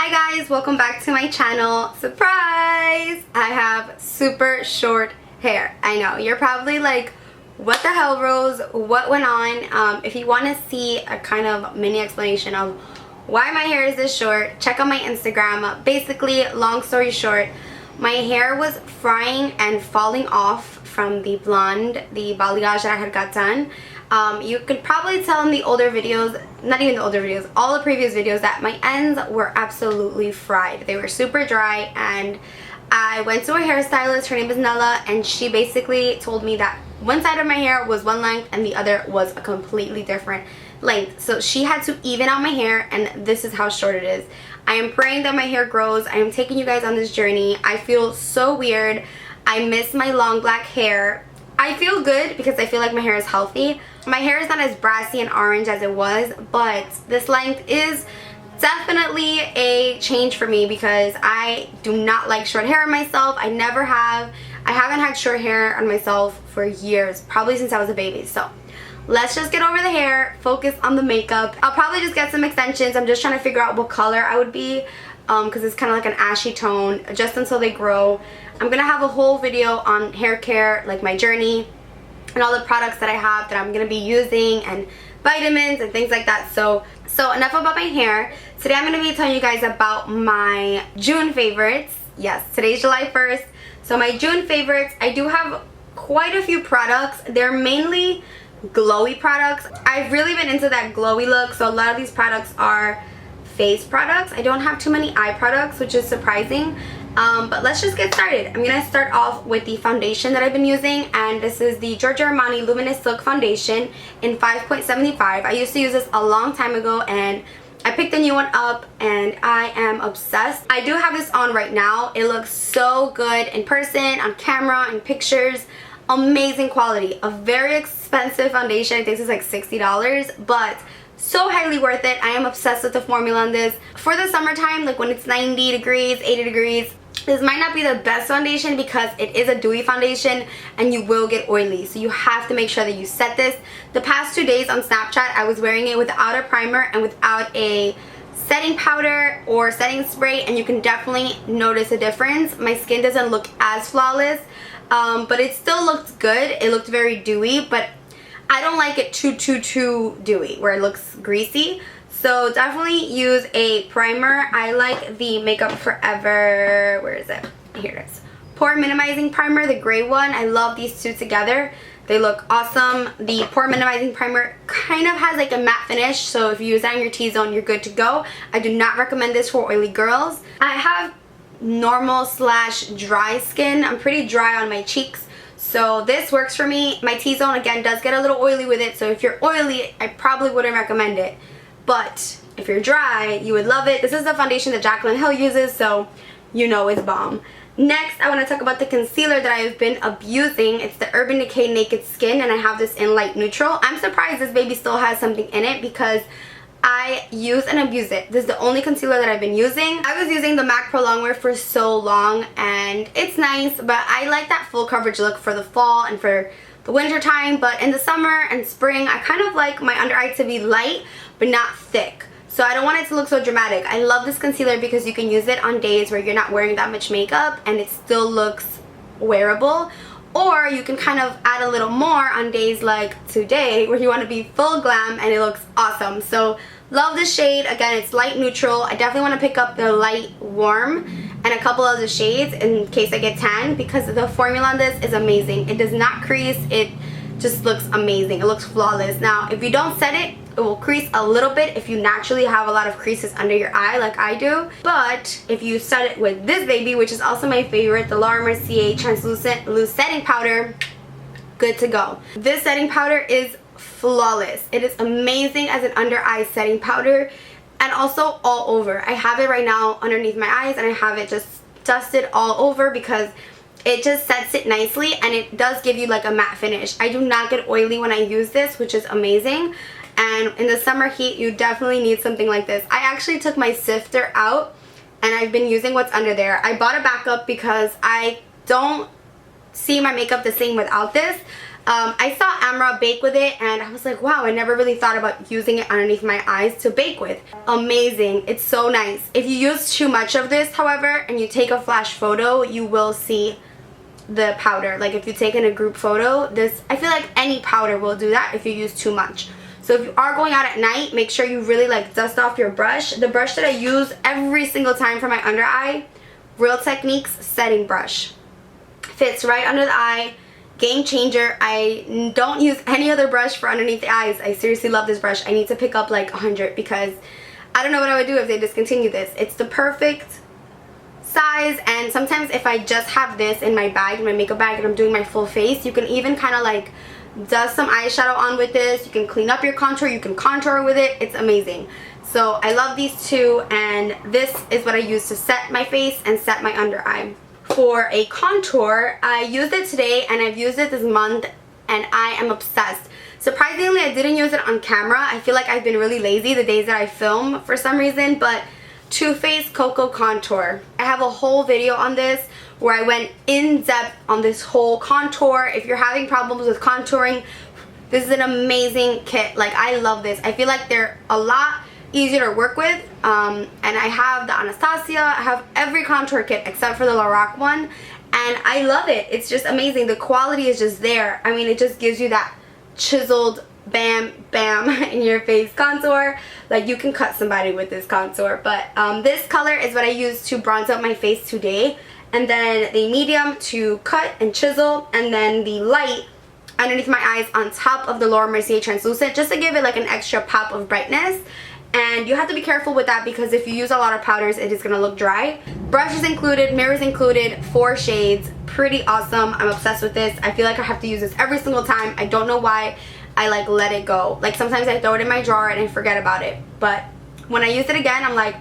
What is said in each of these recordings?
Hi guys, welcome back to my channel. Surprise! I have super short hair. I know, you're probably like, what the hell, Rose? What went on? If you want to see a kind of mini explanation of why my hair is this short, check out my Instagram. Basically, long story short, my hair was frying and falling off from the blonde, the balayage that I had got done. You could probably tell in the older videos, not even the older videos, all the previous videos, that my ends were absolutely fried. They were super dry, and I went to a hairstylist. Her name is Nella, and she basically told me that one side of my hair was one length and the other was a completely different length. So she had to even out my hair, and this is how short it is. I am praying that my hair grows. I am taking you guys on this journey. I feel so weird. I miss my long black hair. I feel good because I feel like my hair is healthy. My hair is not as brassy and orange as it was, but this length is definitely a change for me because I do not like short hair on myself. I never have. I haven't had short hair on myself for years, probably since I was a baby. So let's just get over the hair, focus on the makeup. I'll probably just get some extensions. I'm just trying to figure out what color I would be because it's kind of like an ashy tone just until they grow. I'm gonna have a whole video on hair care, like my journey and all the products that I have that I'm gonna be using, and vitamins and things like that. So enough about my hair. Today I'm gonna be telling you guys about my June favorites. Yes, today's July 1st. So my June favorites, I do have quite a few products. They're mainly glowy products. I've really been into that glowy look, so a lot of these products are face products. I don't have too many eye products, which is surprising. But let's just get started. I'm gonna start off with the foundation that I've been using, and this is the Giorgio Armani Luminous Silk Foundation in 5.75. I used to use this a long time ago, and I picked a new one up and I am obsessed. I do have this on right now. It looks so good in person, on camera, in pictures. Amazing quality. A very expensive foundation. I think this is like $60, but so highly worth it. I am obsessed with the formula on this. For the summertime, like when it's 90 degrees, 80 degrees, this might not be the best foundation because it is a dewy foundation and you will get oily. So you have to make sure that you set this. The past 2 days on Snapchat, I was wearing it without a primer and without a setting powder or setting spray, and you can definitely notice a difference. My skin doesn't look as flawless, but it still looked good. It looked very dewy, but I don't like it too dewy where it looks greasy. So definitely use a primer. I like the Makeup Forever, where is it? Here it is. Pore Minimizing Primer, the gray one. I love these two together. They look awesome. The Pore Minimizing Primer kind of has like a matte finish, so if you use that on your T-zone, you're good to go. I do not recommend this for oily girls. I have normal / dry skin. I'm pretty dry on my cheeks, so this works for me. My T-zone, again, does get a little oily with it, so if you're oily, I probably wouldn't recommend it. But if you're dry, you would love it. This is the foundation that Jaclyn Hill uses, so you know it's bomb. Next, I want to talk about the concealer that I've been abusing. It's the Urban Decay Naked Skin, and I have this in light neutral. I'm surprised this baby still has something in it because I use and abuse it. This is the only concealer that I've been using. I was using the MAC Pro Longwear for so long, and it's nice, but I like that full coverage look for the fall and for the winter time. But in the summer and spring, I kind of like my under eye to be light but not thick, so I don't want it to look so dramatic. I love this concealer because you can use it on days where you're not wearing that much makeup and it still looks wearable, or you can kind of add a little more on days like today where you want to be full glam and it looks awesome. So love this shade. Again, it's light neutral. I definitely want to pick up the light warm and a couple of the shades in case I get tan because the formula on this is amazing. It does not crease. It just looks amazing. It looks flawless. Now, if you don't set it, it will crease a little bit if you naturally have a lot of creases under your eye like I do. But if you set it with this baby, which is also my favorite, the Laura Mercier Translucent Loose Setting Powder, good to go. This setting powder is flawless. It is amazing as an under eye setting powder and also all over. I have it right now underneath my eyes, and I have it just dusted all over because it just sets it nicely, and it does give you like a matte finish. I do not get oily when I use this, which is amazing. And in the summer heat, you definitely need something like this. I actually took my sifter out and I've been using what's under there. I bought a backup because I don't see my makeup the same without this. I saw Amra bake with it and I was like, wow, I never really thought about using it underneath my eyes to bake with. Amazing. It's so nice. If you use too much of this, however, and you take a flash photo, you will see the powder. Like if you take in a group photo, I feel like any powder will do that if you use too much. So if you are going out at night, make sure you really like dust off your brush. The brush that I use every single time for my under eye, Real Techniques setting brush. Fits right under the eye. Game changer. I don't use any other brush for underneath the eyes. I seriously love this brush. I need to pick up like 100 because I don't know what I would do if they discontinue this. It's the perfect size, and sometimes if I just have this in my bag, in my makeup bag, and I'm doing my full face, you can even kind of like dust some eyeshadow on with this. You can clean up your contour, you can contour with it. It's amazing. So I love these two, and this is what I use to set my face and set my under eye. For a contour, I used it today and I've used it this month and I am obsessed. Surprisingly, I didn't use it on camera. I feel like I've been really lazy the days that I film for some reason, but Too Faced Cocoa Contour. I have a whole video on this where I went in depth on this whole contour. If you're having problems with contouring, this is an amazing kit. Like, I love this. I feel like they're a lot easier to work with, and I have the Anastasia. I have every contour kit except for the Lorac one, and I love it. It's just amazing. The quality is just there. I mean, it just gives you that chiseled bam bam in your face contour. Like, you can cut somebody with this contour. But this color is what I use to bronze up my face today, and then the medium to cut and chisel, and then the light underneath my eyes on top of the Laura Mercier translucent, just to give it like an extra pop of brightness. And you have to be careful with that because if you use a lot of powders, it is going to look dry. Brushes included, mirrors included, 4 shades. Pretty awesome. I'm obsessed with this. I feel like I have to use this every single time. I don't know why I like let it go. Like, sometimes I throw it in my drawer and I forget about it. But when I use it again, I'm like,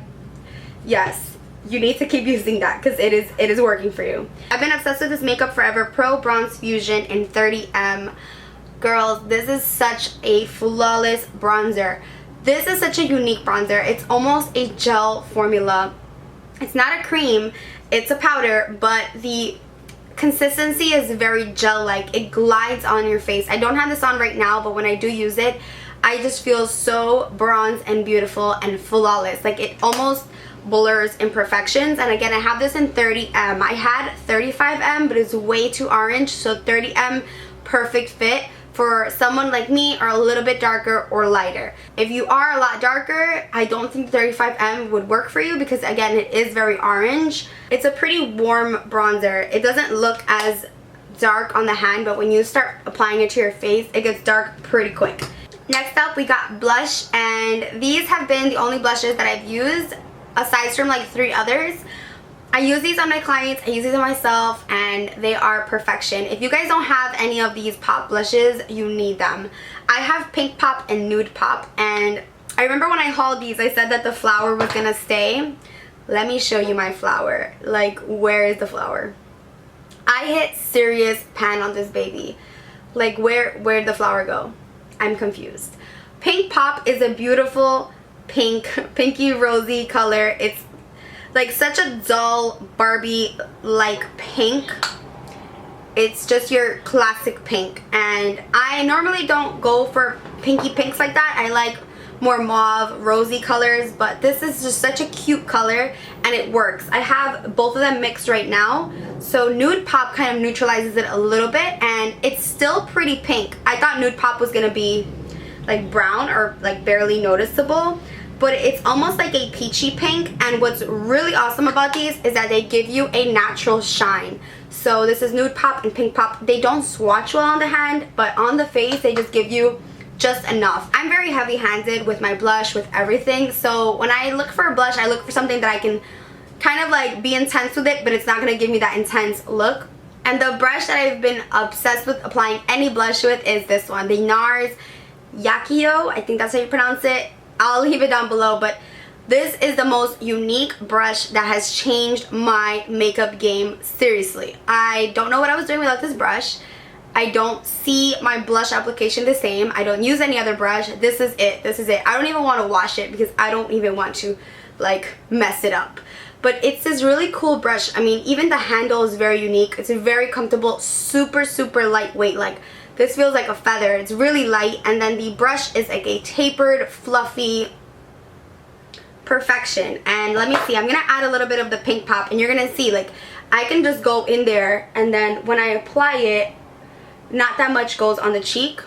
yes, you need to keep using that because it is working for you. I've been obsessed with this Makeup Forever Pro Bronze Fusion in 30M. Girls, this is such a flawless bronzer. This is such a unique bronzer. It's almost a gel formula. It's not a cream, it's a powder, but the consistency is very gel-like. It glides on your face. I don't have this on right now, but when I do use it, I just feel so bronze and beautiful and flawless. Like, it almost blurs imperfections. And again, I have this in 30M. I had 35M, but it's way too orange, so 30M, perfect fit for someone like me or a little bit darker or lighter. If you are a lot darker, I don't think 35M would work for you because, again, it is very orange. It's a pretty warm bronzer. It doesn't look as dark on the hand, but when you start applying it to your face, it gets dark pretty quick. Next up, we got blush, and these have been the only blushes that I've used aside from like 3 others. I use these on my clients, I use these on myself, and they are perfection. If you guys don't have any of these pop blushes, you need them. I have Pink Pop and Nude Pop, and I remember when I hauled these, I said that the flower was gonna stay. Let me show you my flower. Like, where is the flower? I hit serious pan on this baby. Like, where'd the flower go? I'm confused. Pink Pop is a beautiful pink, pinky rosy color. It's like such a dull Barbie-like pink. It's just your classic pink, and I normally don't go for pinky pinks like that. I like more mauve, rosy colors, but this is just such a cute color and it works. I have both of them mixed right now, so Nude Pop kind of neutralizes it a little bit, and it's still pretty pink. I thought Nude Pop was gonna be like brown or like barely noticeable, but it's almost like a peachy pink. And what's really awesome about these is that they give you a natural shine. So this is Nude Pop and Pink Pop. They don't swatch well on the hand, but on the face they just give you just enough. I'm very heavy-handed with my blush, with everything, so when I look for a blush, I look for something that I can kind of like be intense with it, but it's not going to give me that intense look. And the brush that I've been obsessed with applying any blush with is this one, the NARS Yakio. I think that's how you pronounce it. I'll leave it down below, but this is the most unique brush that has changed my makeup game, seriously. I don't know what I was doing without this brush. I don't see my blush application the same. I don't use any other brush. This is it. This is it. I don't even want to wash it because I don't even want to like mess it up. But it's this really cool brush. I mean, even the handle is very unique. It's very comfortable, super, super lightweight. Like, This feels like a feather. It's really light, and then the brush is like a tapered, fluffy perfection. And let me see, I'm gonna add a little bit of the Pink Pop, and you're gonna see like I can just go in there, and then when I apply it, not that much goes on the cheek.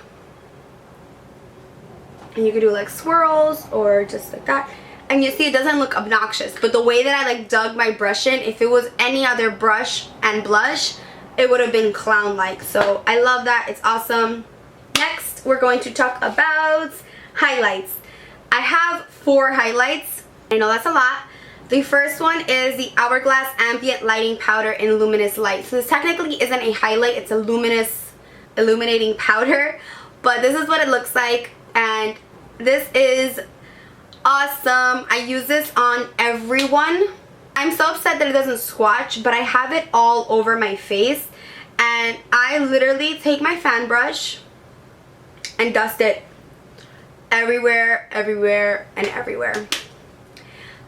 And you can do like swirls or just like that, and you see it doesn't look obnoxious. But the way that I like dug my brush in, if it was any other brush and blush, it would have been clown-like. So I love that. It's awesome. Next, we're going to talk about highlights. I have 4 highlights. I know that's a lot. The first one is the Hourglass Ambient Lighting Powder in Luminous Light. So this technically isn't a highlight, it's a luminous illuminating powder, but this is what it looks like, and this is awesome. I use this on everyone. I'm so upset that it doesn't swatch, but I have it all over my face, and I literally take my fan brush and dust it everywhere, everywhere, and everywhere.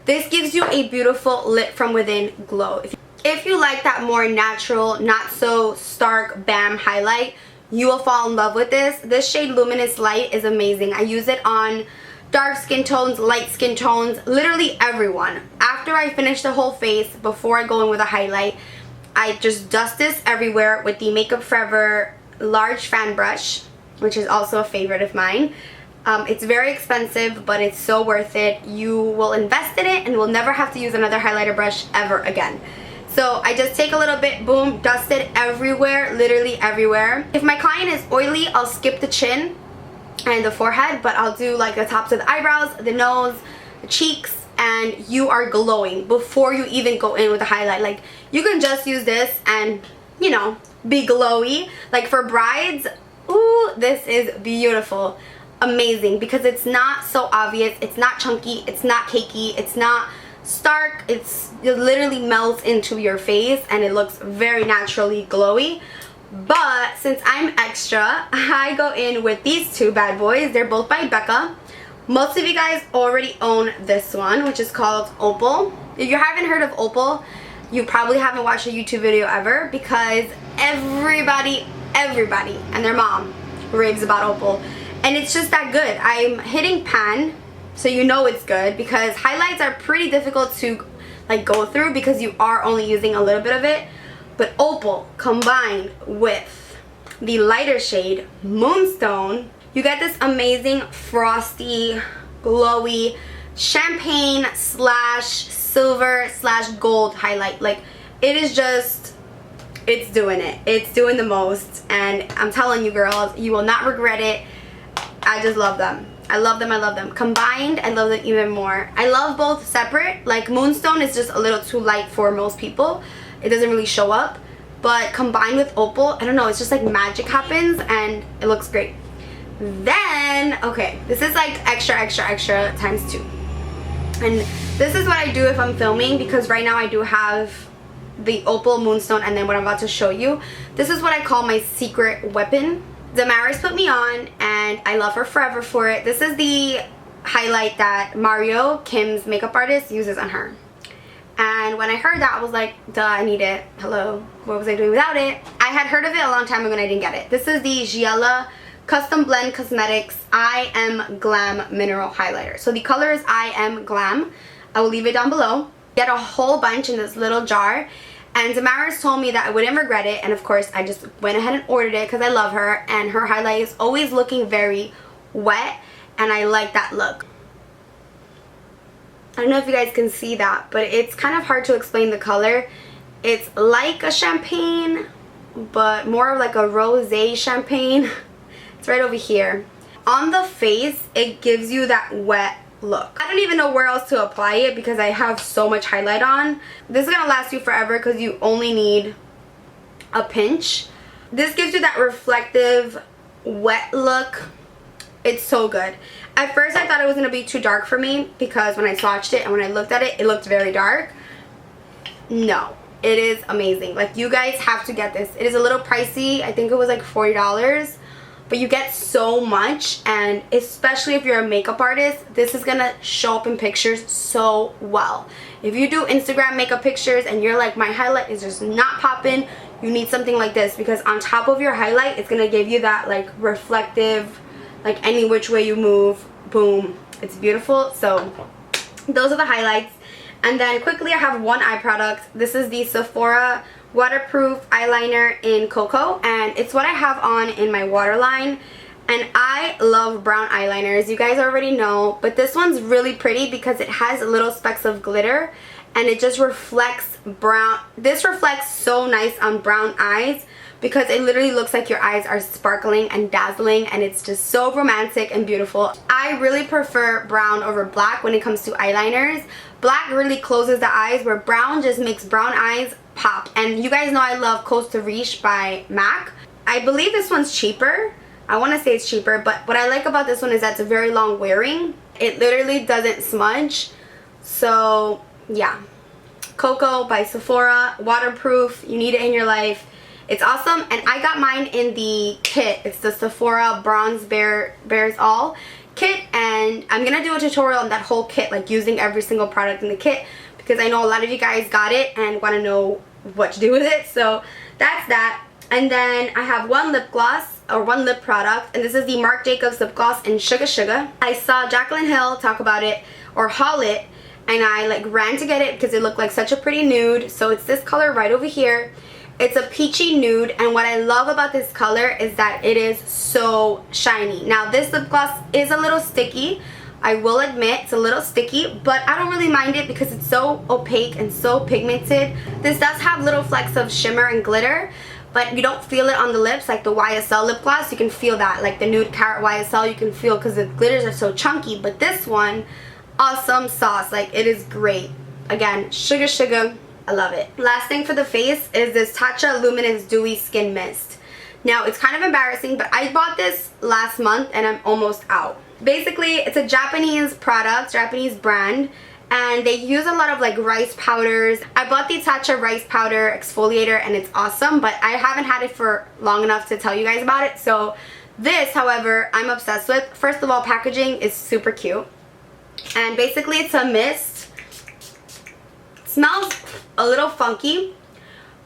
This gives you a beautiful lit from within glow. If you like that more natural, not so stark bam highlight, you will fall in love with this. This shade Luminous Light is amazing. I use it on dark skin tones, light skin tones, literally everyone. After I finish the whole face, before I go in with a highlight, I just dust this everywhere with the Makeup Forever large fan brush, which is also a favorite of mine. It's very expensive, but it's so worth it. You will invest in it and will never have to use another highlighter brush ever again. So I just take a little bit, boom, dust it everywhere, literally everywhere. If my client is oily, I'll skip the chin and the forehead, but I'll do like the tops of the eyebrows, the nose, the cheeks, and you are glowing before you even go in with a highlight. Like, you can just use this and, you know, be glowy. Like for brides, ooh, this is beautiful. Amazing, because it's not so obvious, it's not chunky, it's not cakey, it's not stark, it literally melts into your face and it looks very naturally glowy. But since I'm extra, I go in with these 2 bad boys. They're both by Becca. Most of you guys already own this one, which is called Opal. If you haven't heard of Opal, you probably haven't watched a YouTube video ever, because everybody and their mom raves about Opal. And it's just that good. I'm hitting pan, so you know it's good, because highlights are pretty difficult to like go through because you are only using a little bit of it. But Opal combined with the lighter shade Moonstone, you get this amazing frosty, glowy, champagne slash silver slash gold highlight. Like, it is just, it's doing it. It's doing the most, and I'm telling you girls, you will not regret it. I just love them. I love them, I love them. Combined, I love them even more. I love both separate. Like, Moonstone is just a little too light for most people. It doesn't really show up. But combined with Opal, I don't know, it's just like magic happens and it looks great. Then, okay, this is like extra times 2. And this is what I do if I'm filming, because right now I do have the Opal, Moonstone, and then what I'm about to show you. This is what I call my secret weapon. Damaris put me on, and I love her forever for it. This is the highlight that Mario, Kim's makeup artist, uses on her. And when I heard that, I was like, duh, I need it. Hello, what was I doing without it? I had heard of it a long time ago and I didn't get it. This is the Giella Custom Blend Cosmetics I Am Glam Mineral Highlighter. So the color is I Am Glam. I will leave it down below. Get a whole bunch in this little jar. And Damaris told me that I wouldn't regret it, and of course I just went ahead and ordered it because I love her, and her highlight is always looking very wet, and I like that look. I don't know if you guys can see that, but it's kind of hard to explain the color. It's like a champagne, but more of like a rosé champagne. It's right over here. On the face, it gives you that wet look. I don't even know where else to apply it because I have so much highlight on. This is gonna last you forever because you only need a pinch. This gives you that reflective wet look. It's so good. At first I thought it was gonna be too dark for me because when I swatched it and when I looked at it, it looked very dark. No, it is amazing. Like, you guys have to get this. It is a little pricey. I think it was like $40. But you get so much, and especially if you're a makeup artist, this is gonna show up in pictures so well. If you do Instagram makeup pictures and you're like, my highlight is just not popping, you need something like this, because on top of your highlight, it's gonna give you that like reflective, like any which way you move, boom, it's beautiful. So those are the highlights. And then quickly, I have one eye product. This is the Sephora waterproof eyeliner in Cocoa, and it's what I have on in my waterline. And I love brown eyeliners, you guys already know, but this one's really pretty because it has little specks of glitter and it just reflects brown. This reflects so nice on brown eyes because it literally looks like your eyes are sparkling and dazzling, and it's just so romantic and beautiful. I really prefer brown over black when it comes to eyeliners. Black really closes the eyes, where brown just makes brown eyes pop. And you guys know I love Costa Riche by MAC. I believe this one's cheaper. I want to say it's cheaper, but what I like about this one is that it's very long wearing. It literally doesn't smudge. So yeah, Cocoa by Sephora, waterproof, you need it in your life. It's awesome. And I got mine in the kit. It's the Sephora Bronze Bears All kit, and I'm gonna do a tutorial on that whole kit, like using every single product in the kit, because I know a lot of you guys got it and want to know what to do with it. So that's that. And then I have one lip gloss, or one lip product, and this is the Marc Jacobs lip gloss in Sugar Sugar. I saw Jaclyn Hill talk about it, or haul it, and I like ran to get it because it looked like such a pretty nude. So it's this color right over here. It's a peachy nude, and what I love about this color is that it is so shiny. Now this lip gloss is a little sticky, I will admit, it's a little sticky, but I don't really mind it because it's so opaque and so pigmented. This does have little flecks of shimmer and glitter, but you don't feel it on the lips like the YSL lip gloss. You can feel that, like the Nude Carrot YSL, you can feel because the glitters are so chunky. But this one, awesome sauce, like it is great. Again, Sugar Sugar, I love it. Last thing for the face is this Tatcha Luminous Dewy Skin Mist. Now it's kind of embarrassing, but I bought this last month and I'm almost out. Basically, it's a Japanese product, Japanese brand, and they use a lot of like rice powders. I bought the Tatcha rice powder exfoliator and it's awesome, but I haven't had it for long enough to tell you guys about it. So this, however, I'm obsessed with. First of all, packaging is super cute, and basically it's a mist. It smells a little funky,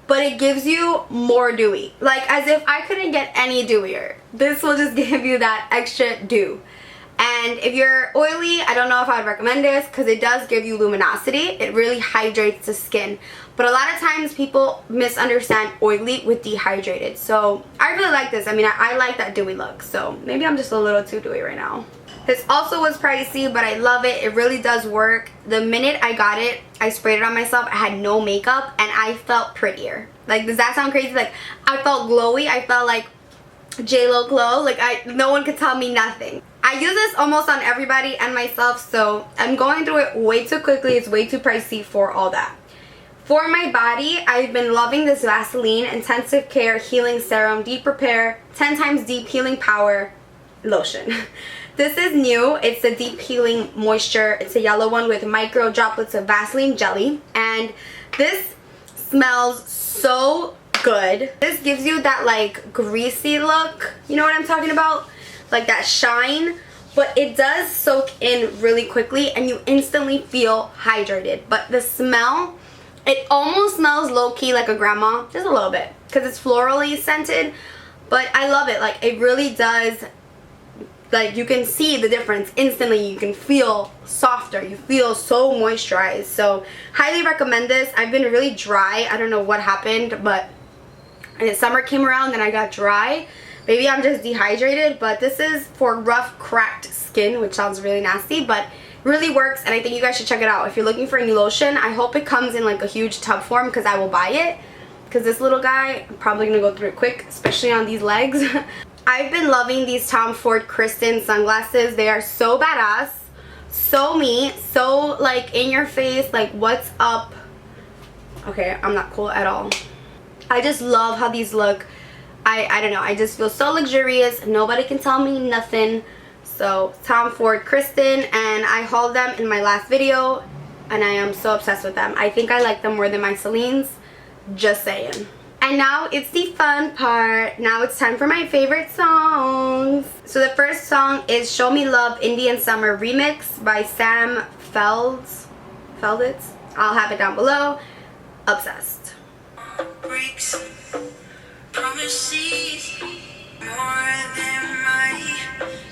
but it gives you more dewy, like as if I couldn't get any dewier. This will just give you that extra dew. And if you're oily, I don't know if I would recommend this because it does give you luminosity. It really hydrates the skin. But a lot of times people misunderstand oily with dehydrated. So I really like this. I mean, I like that dewy look. So maybe I'm just a little too dewy right now. This also was pricey, but I love it. It really does work. The minute I got it, I sprayed it on myself. I had no makeup and I felt prettier. Like, does that sound crazy? Like, I felt glowy. I felt like J-Lo glow. Like, no one could tell me nothing. I use this almost on everybody and myself, so I'm going through it way too quickly. It's way too pricey for all that. For my body, I've been loving this Vaseline Intensive Care Healing Serum Deep Repair 10 times Deep Healing Power Lotion. This is new. It's a deep healing moisture. It's a yellow one with micro droplets of Vaseline jelly, and this smells so good. This gives you that like greasy look, you know what I'm talking about? Like that shine, but it does soak in really quickly and you instantly feel hydrated. But the smell, it almost smells low-key like a grandma, just a little bit, because it's florally scented, but I love it. Like, it really does, like, you can see the difference instantly. You can feel softer, you feel so moisturized. So highly recommend this. I've been really dry. I don't know what happened, but summer came around and I got dry. Maybe I'm just dehydrated, but this is for rough, cracked skin, which sounds really nasty, but really works, and I think you guys should check it out. If you're looking for a new lotion, I hope it comes in like a huge tub form because I will buy it, because this little guy, I'm probably going to go through it quick, especially on these legs. I've been loving these Tom Ford Kristen sunglasses. They are so badass, so me, so like in your face, like what's up. Okay, I'm not cool at all. I just love how these look. I don't know, I just feel so luxurious. Nobody can tell me nothing. So Tom Ford Kristen, and I hauled them in my last video and I am so obsessed with them. I think I like them more than my Celine's, just saying. And now it's the fun part. Now it's time for my favorite songs. So the first song is Show Me Love Indian Summer Remix by Sam Felditz. I'll have it down below. Obsessed. breaks, promises, more than my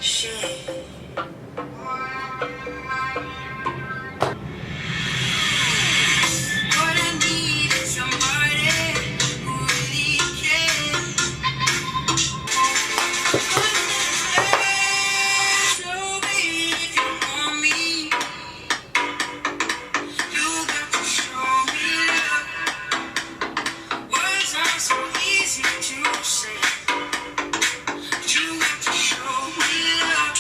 shit. What I need is somebody who really cares. So baby, if you want me, you got to show me love. Words are so easy to say, but you got to show me love.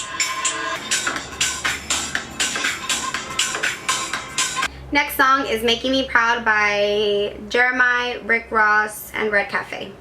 Next song is Making Me Proud by Jeremiah, Rick Ross, and Red Cafe.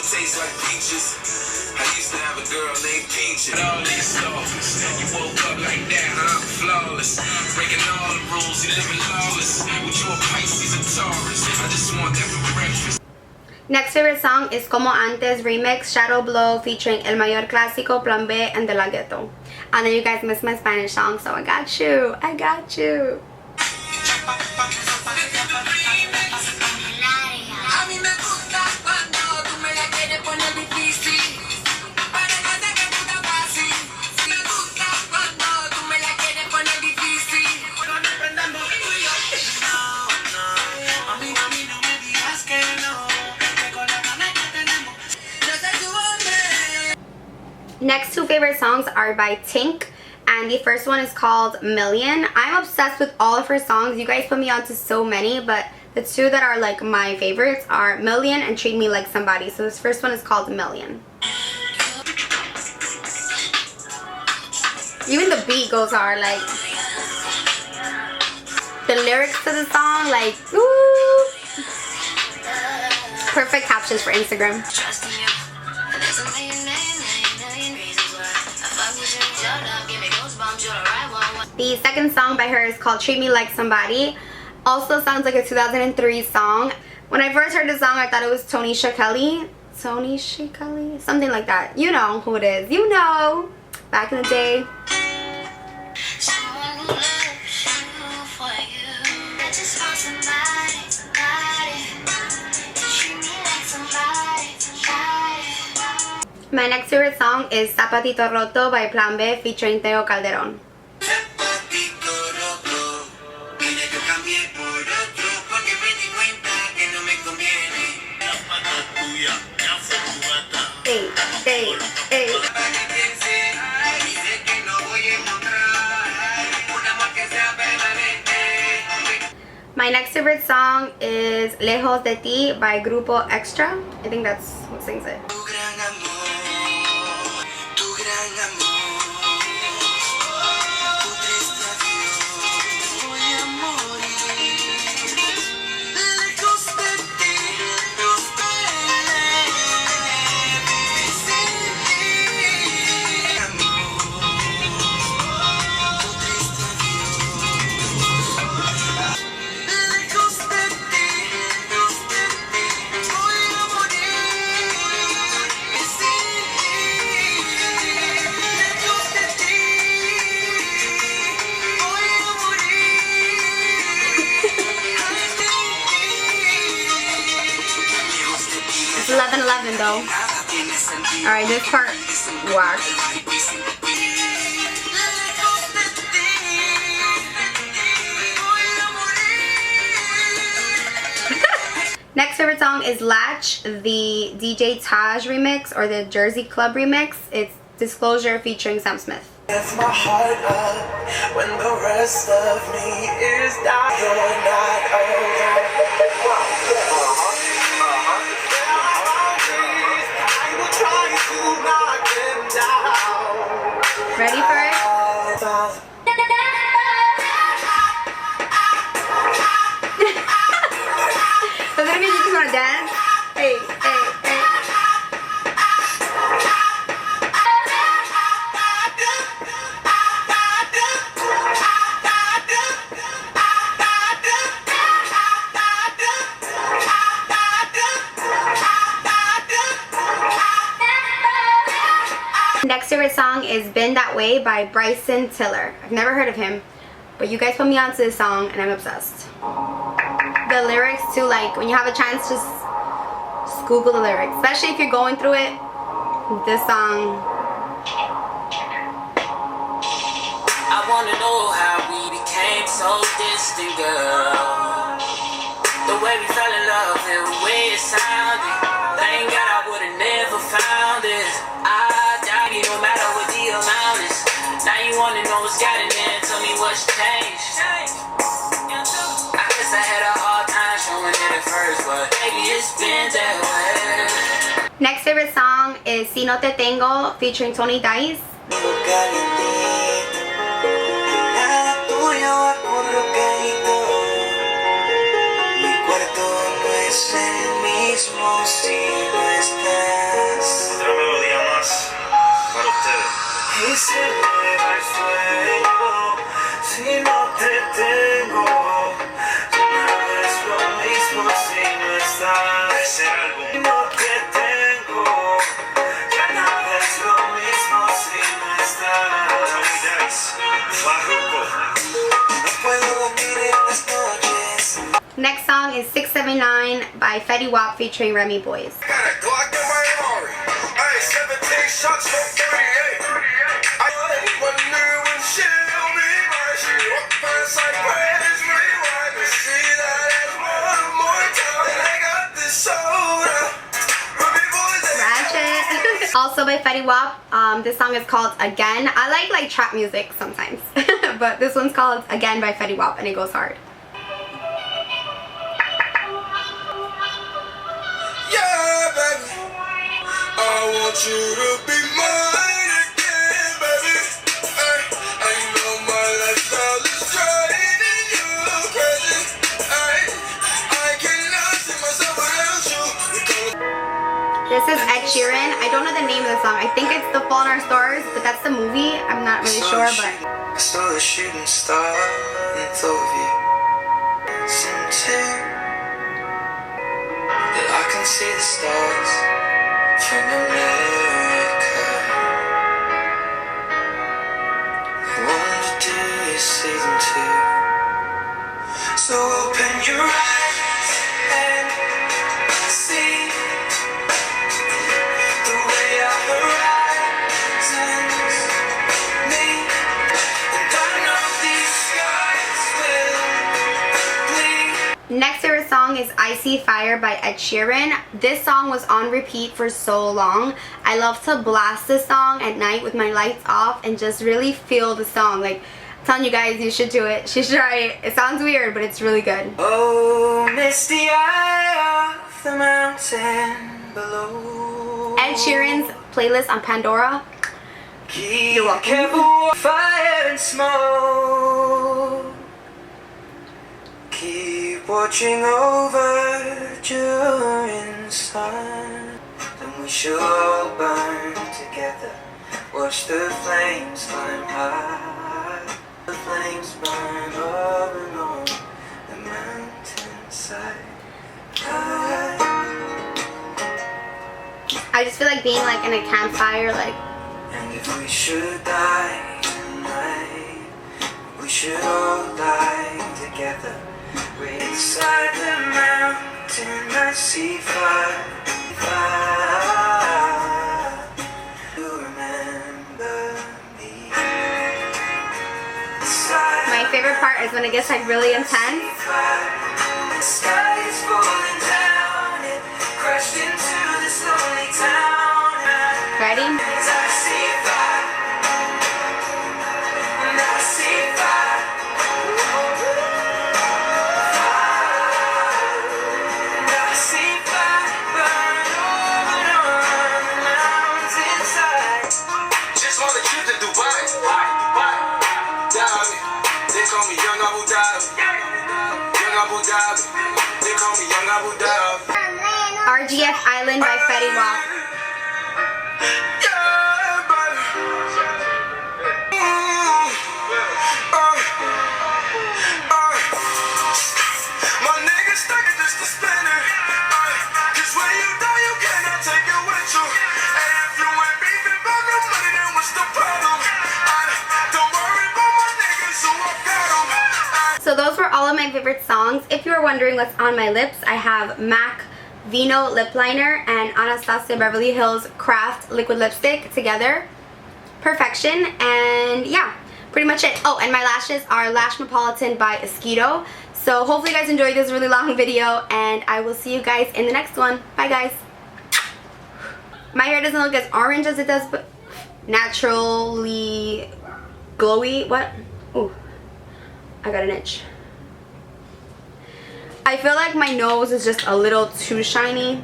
Tastes like peaches. I used to have a girl named Peach and all these stars. You woke up like that, I'm flawless. Breaking all the rules, you living lawless. With you a Pisces and Taurus. I just want that for breakfast. Next favorite song is Como Antes remix, Shadow Blow, featuring El Mayor Clásico, Plan B, and De La Ghetto. I know you guys miss my Spanish song, so I got you. I got you. Next two favorite songs are by Tink, and the first one is called Million. I'm obsessed with all of her songs. You guys put me onto so many, but the two that are like my favorites are Million and Treat Me Like Somebody. So this first one is called Million. Even the beat goes hard, like the lyrics to the song, like ooh. Perfect captions for Instagram. The second song by her is called Treat Me Like Somebody. Also sounds like a 2003 song. When I first heard the song, I thought it was Tonisha Kelly. Tonisha Kelly? Something like that. You know who it is. You know. Back in the day. My next favorite song is Zapatito Roto by Plan B featuring Teo Calderon. Hey, hey, hey. My next favorite song is Lejos de Ti by Grupo Extra. I think that's who sings it. It's 11:11 though. Alright, this part, wow. Next favorite song is Latch, the DJ Taj remix or the Jersey Club remix. It's Disclosure featuring Sam Smith. That's my heart up when the rest of me is down. You're not over. Ready for it? We're gonna favorite song is Been That Way by Bryson Tiller. I've never heard of him, but you guys put me onto this song and I'm obsessed. The lyrics too, like when you have a chance, just Google the lyrics, especially if you're going through it. This song. I wanna know how we became so distant, girl. The way we fell in love, the way it sounded. Thank God I would've never found this. I doubt you no matter what the amount is. Now you wanna know what's got in there. Tell me what's changed. I guess I had a hard time showing it at first, but maybe it's been that way. Next favorite song is Si No Te Tengo featuring Tony Dice. Otra melodía más para ustedes. Y se me va el sueño si no te tengo. Ya nada es lo mismo si no estás. Ese álbum. No te tengo. Ya nada es lo mismo si no estás. Tony Dice, Farruko. No puedo dormir en las noches. Next song is 679 by Fetty Wap featuring Remy Boyz. Got a Glock in my Rari. Ay, 17 shots from 38. I wonder when she'll be my shit. Up past like British rewind to see that as one more time. And I got this soda. Ruby boys and Ratchet. Also by Fetty Wap. This song is called Again. I like trap music sometimes, but this one's called Again by Fetty Wap and it goes hard. I want you to be mine again, baby. I know my lifestyle is driving you crazy. I cannot see myself without you. This is Ed Sheeran. I don't know the name of the song. I think it's The Fault in Our Stars, but that's the movie. I'm not really sure, but I saw a shooting star and thought of you. That I can see the stars from America. I wonder, do you see them too? So open your eyes and see the way our horizons meet. And I know these skies will bleed. next favorite song is I See Fire by Ed Sheeran. This song was on repeat for so long. I love to blast this song at night with my lights off and just really feel the song. Like, I'm telling you guys, you should do it. You should try it. It sounds weird, but it's really good. Oh, misty eye of the mountain below. Ed Sheeran's playlist on Pandora. You're welcome. Careful, fire and smoke. Keep watching over during sun. Then we shall all burn together. Watch the flames climb high. The flames burn up and on the mountainside. I just feel like being like in a campfire, like And if we should die tonight, we should all die together. We're inside the mountain, I see fire, fire. You remember me. my favorite part is when it gets like really intense. The sky is falling down, it crashed into this lonely town. Ready? As I see fire, and I see fire. And I see fire burn over on the mountainside. Just want the truth to Dubai. Dhabi. They call me Young Abu Dhabi. Young Abu Dhabi. They call me Young Abu Dhabi. RGF Island by Fetty Wap. Yeah, baby. My niggas stuck it just to spin it. 'Cause when you die, you cannot take it with you. And if you ain't beefing about no money, then what's the So those were all of my favorite songs. If you're wondering what's on my lips, I have MAC Vino Lip Liner and Anastasia Beverly Hills Craft Liquid Lipstick together. Perfection. And yeah, pretty much it. Oh, and my lashes are Lashmetropolitan by Esquito. So hopefully you guys enjoyed this really long video, and I will see you guys in the next one. Bye guys. My hair doesn't look as orange as it does, but naturally glowy. What? Ooh, I got an itch. I feel like my nose is just a little too shiny.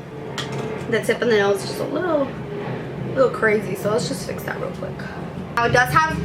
The tip of the nose is just a little crazy, so let's just fix that real quick. Now it does have